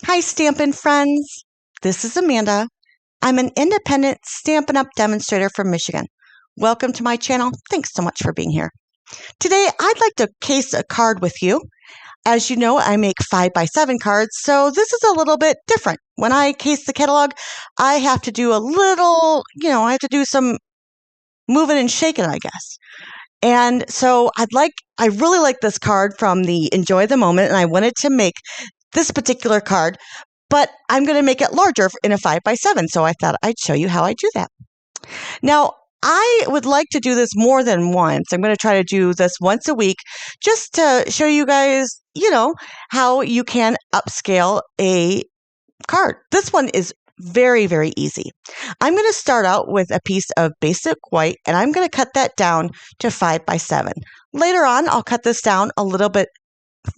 Hi, Stampin' friends. This is Amanda. I'm an independent Stampin' Up demonstrator from Michigan. Welcome to my channel. Thanks so much for being here. Today, I'd like to case a card with you. As you know, I make 5x7 cards, so this is a little bit different. When I case the catalog, I have to do a little, I have to do some moving and shaking, I guess. And so I really like this card from the Enjoy the Moment, and I wanted to make this particular card, but I'm going to make it larger in a 5x7. So I thought I'd show you how I do that. Now, I would like to do this more than once. I'm going to try to do this once a week just to show you guys, how you can upscale a card. This one is very, very easy. I'm going to start out with a piece of basic white, and I'm going to cut that down to 5x7. Later on, I'll cut this down a little bit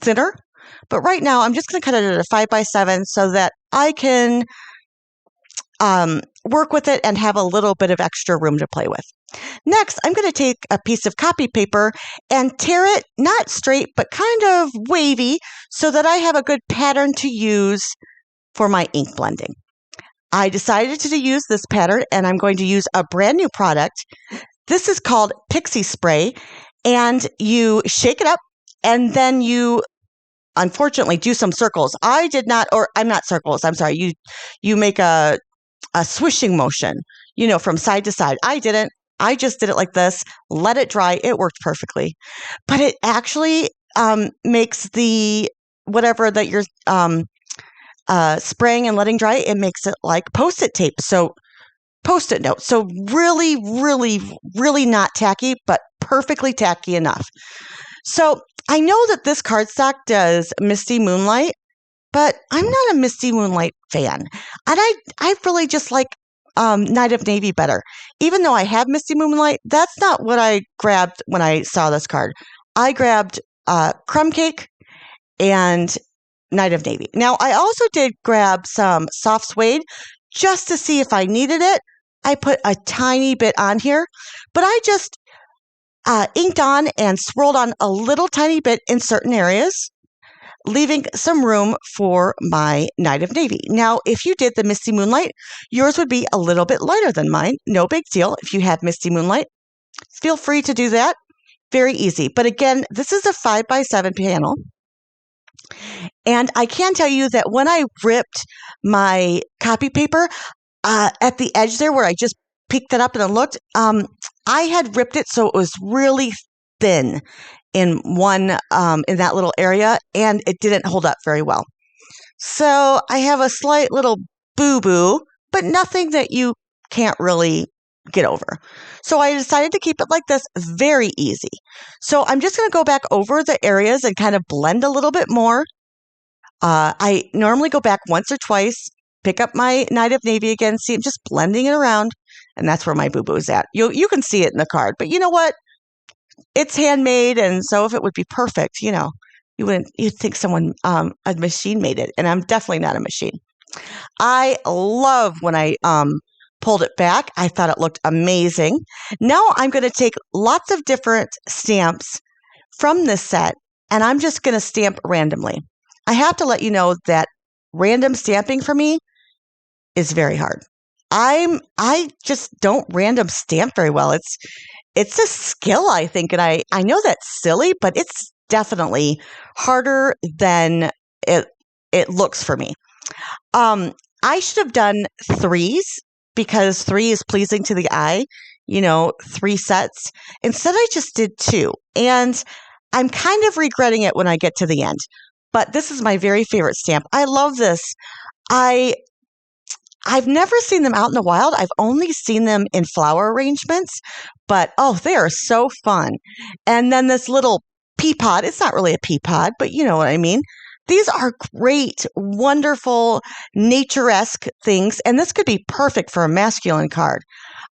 thinner, but right now I'm just going to cut it at a 5x7 so that I can work with it and have a little bit of extra room to play with. Next, I'm going to take a piece of copy paper and tear it not straight, but kind of wavy so that I have a good pattern to use for my ink blending. I decided to use this pattern, and I'm going to use a brand new product. This is called Pixie Spray, and you shake it up, and then you unfortunately do some circles. I'm not circles. I'm sorry. You make a swishing motion, from side to side. I didn't. I just did it like this, let it dry. It worked perfectly. But it actually makes the whatever that you're spraying and letting dry, it makes it like Post-it tape. So Post-it note. So really, really, really not tacky, but perfectly tacky enough. So I know that this cardstock does Misty Moonlight, but I'm not a Misty Moonlight fan. And I really just like Night of Navy better. Even though I have Misty Moonlight, that's not what I grabbed when I saw this card. I grabbed Crumb Cake and Night of Navy. Now, I also did grab some soft suede just to see if I needed it. I put a tiny bit on here, but I just inked on and swirled on a little tiny bit in certain areas, leaving some room for my Night of Navy. Now, if you did the Misty Moonlight, yours would be a little bit lighter than mine. No big deal. If you have Misty Moonlight, feel free to do that. Very easy. But again, this is a 5x7 panel. And I can tell you that when I ripped my copy paper at the edge there where I just picked it up and looked, I had ripped it so it was really thin in that little area, and it didn't hold up very well. So I have a slight little boo-boo, but nothing that you can't really get over. So I decided to keep it like this, very easy. So I'm just going to go back over the areas and kind of blend a little bit more. I normally go back once or twice, pick up my Night of Navy again, see I'm just blending it around, and that's where my boo-boo is at. You can see it in the card, but you know what? It's handmade, and so if it would be perfect, you'd think someone, a machine made it, and I'm definitely not a machine. I love when I pulled it back. I thought it looked amazing. Now I'm going to take lots of different stamps from this set, and I'm just going to stamp randomly. I have to let you know that random stamping for me is very hard. I just don't random stamp very well. It's a skill, I think, and I know that's silly, but it's definitely harder than it looks for me. I should have done threes because 3 is pleasing to the eye, 3 sets. Instead, I just did 2, and I'm kind of regretting it when I get to the end. But this is my very favorite stamp. I love this. I've never seen them out in the wild. I've only seen them in flower arrangements, but they are so fun. And then this little pea pod, it's not really a pea pod, but you know what I mean. These are great, wonderful, nature-esque things, and this could be perfect for a masculine card.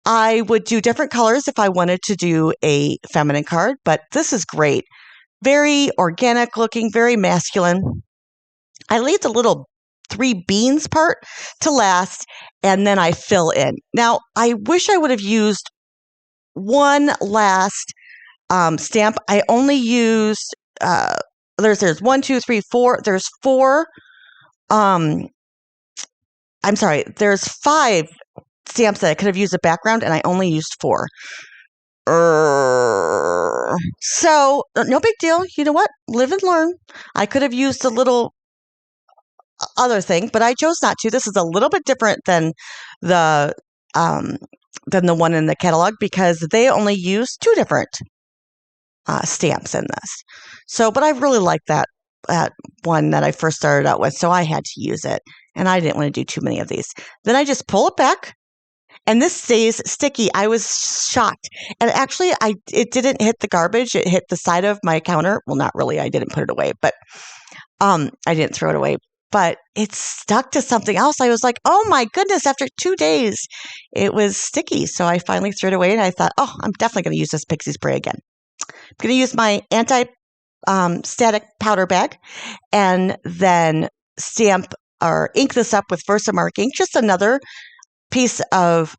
I would do different colors if I wanted to do a feminine card, but this is great. Very organic looking, very masculine. I leave the little 3 beans part to last, and then I fill in. Now, I wish I would have used one last stamp. I only used, there's 1, 2, 3, 4. There's 4 I'm sorry, there's 5 stamps that I could have used a background, and I only used 4. So, no big deal. You know what? Live and learn. I could have used a little other thing, but I chose not to. This is a little bit different the um, than the one in the catalog because they only use 2 different stamps in this. So, but I really like that one that I first started out with, so I had to use it, and I didn't want to do too many of these. Then I just pull it back, and this stays sticky. I was shocked, and actually, it didn't hit the garbage. It hit the side of my counter. Well, not really. I didn't put it away, but I didn't throw it away. But it stuck to something else. I was like, oh my goodness, after 2 days, it was sticky. So I finally threw it away, and I thought, oh, I'm definitely going to use this pixie spray again. I'm going to use my anti-static powder bag and then stamp or ink this up with Versamark ink, just another piece of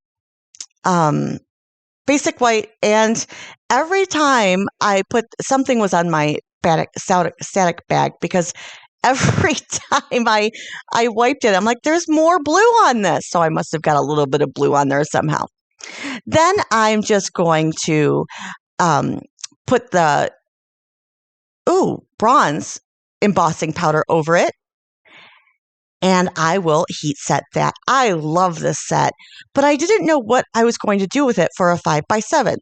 basic white. And every time I put something was on my static bag because every time I wiped it, I'm like, there's more blue on this. So I must have got a little bit of blue on there somehow. Then I'm just going to put the bronze embossing powder over it, and I will heat set that. I love this set, but I didn't know what I was going to do with it for a 5x7.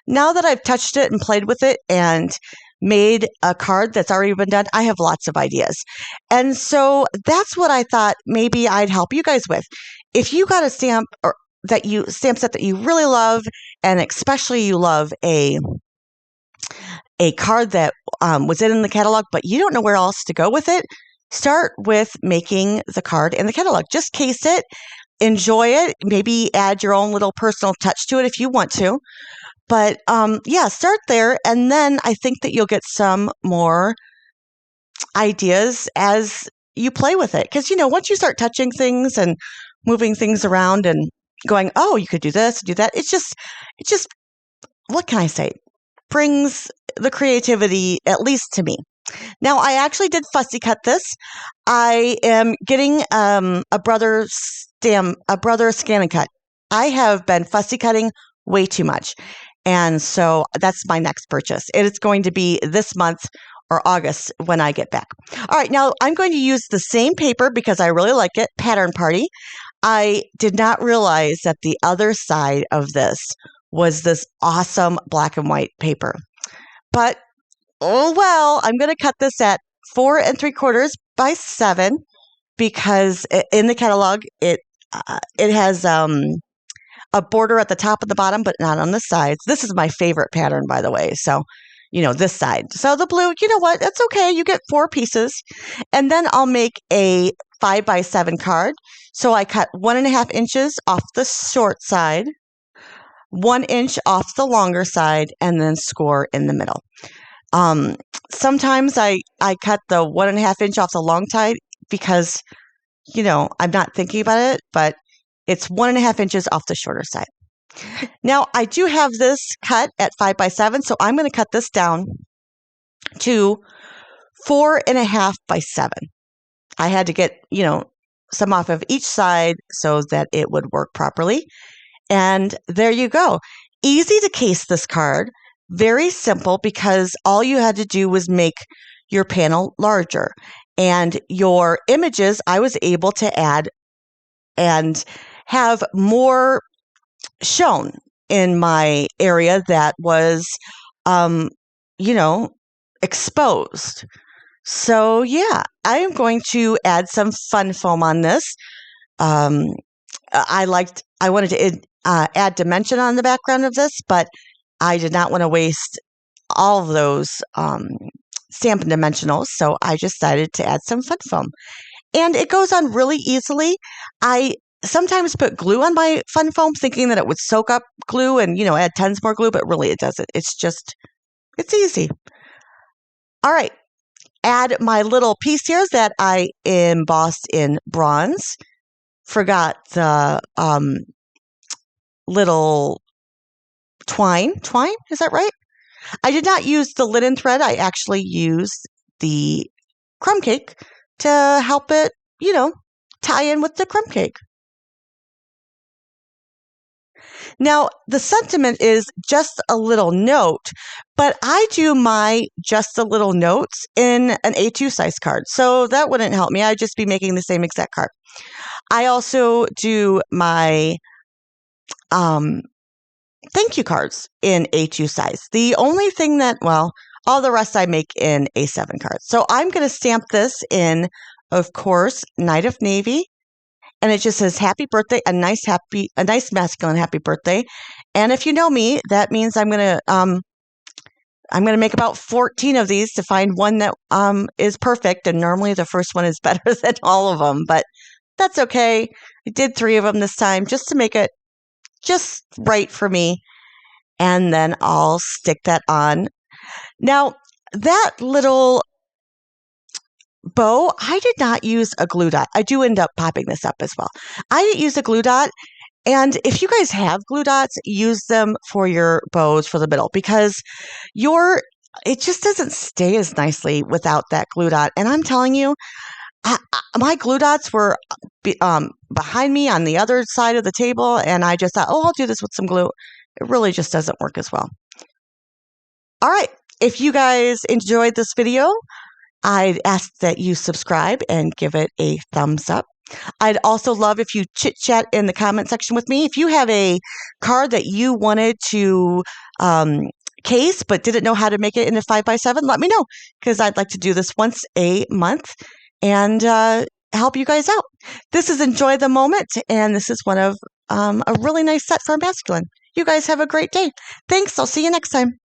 Now that I've touched it and played with it and made a card that's already been done, I have lots of ideas. And so that's what I thought maybe I'd help you guys with. If you got a stamp set that you really love, and especially you love a card that was in the catalog, but you don't know where else to go with it, start with making the card in the catalog. Just case it, enjoy it, maybe add your own little personal touch to it if you want to. But yeah, start there, and then I think that you'll get some more ideas as you play with it. Because, once you start touching things and moving things around and going, oh, you could do this, do that, it just, what can I say? Brings the creativity, at least to me. Now, I actually did fussy cut this. I am getting a brother scan and cut. I have been fussy cutting way too much. And so that's my next purchase. It is going to be this month or August when I get back. All right, now I'm going to use the same paper because I really like it, Pattern Party. I did not realize that the other side of this was this awesome black and white paper. But, oh well, I'm going to cut this at 4 3/4 by 7 because in the catalog, it has a border at the top and the bottom, but not on the sides. This is my favorite pattern, by the way. So, this side. So the blue, you know what? That's okay. You get 4 pieces. And then I'll make a 5x7 card. So I cut 1.5 inches off the short side, 1 inch off the longer side, and then score in the middle. Sometimes I cut the 1.5 inch off the long side because, I'm not thinking about it, but it's 1.5 inches off the shorter side. Now, I do have this cut at 5x7, so I'm going to cut this down to 4.5 by 7. I had to get, some off of each side so that it would work properly. And there you go. Easy to case this card. Very simple because all you had to do was make your panel larger. And your images, I was able to add and have more shown in my area that was, exposed. So yeah, I am going to add some fun foam on this. I wanted to add dimension on the background of this, but I did not want to waste all of those Stampin' Dimensionals, so I decided to add some fun foam. And it goes on really easily. I sometimes put glue on my fun foam thinking that it would soak up glue and, add tons more glue, but really it doesn't. It's easy. All right. Add my little piece here that I embossed in bronze. Forgot the little twine. Twine? Is that right? I did not use the linen thread. I actually used the crumb cake to help it tie in with the crumb cake. Now, the sentiment is just a little note, but I do my just a little notes in an A2 size card. So that wouldn't help me. I'd just be making the same exact card. I also do my thank you cards in A2 size. The only thing that, well, all the rest I make in A7 cards. So I'm going to stamp this in, of course, Night of Navy. And it just says happy birthday, a nice masculine happy birthday. And if you know me, that means I'm going to make about 14 of these to find one that is perfect. And normally the first one is better than all of them, but that's okay. I did 3 of them this time just to make it just right for me. And then I'll stick that on. Now, that little bow, I did not use a glue dot. I do end up popping this up as well. I didn't use a glue dot. And if you guys have glue dots, use them for your bows for the middle, because it just doesn't stay as nicely without that glue dot. And I'm telling you, my glue dots were behind me on the other side of the table, and I just thought, I'll do this with some glue. It really just doesn't work as well. All right. If you guys enjoyed this video, I'd ask that you subscribe and give it a thumbs up. I'd also love if you chit-chat in the comment section with me. If you have a card that you wanted to case but didn't know how to make it into 5x7, let me know, because I'd like to do this once a month and help you guys out. This is Enjoy the Moment, and this is one of a really nice set for a masculine. You guys have a great day. Thanks. I'll see you next time.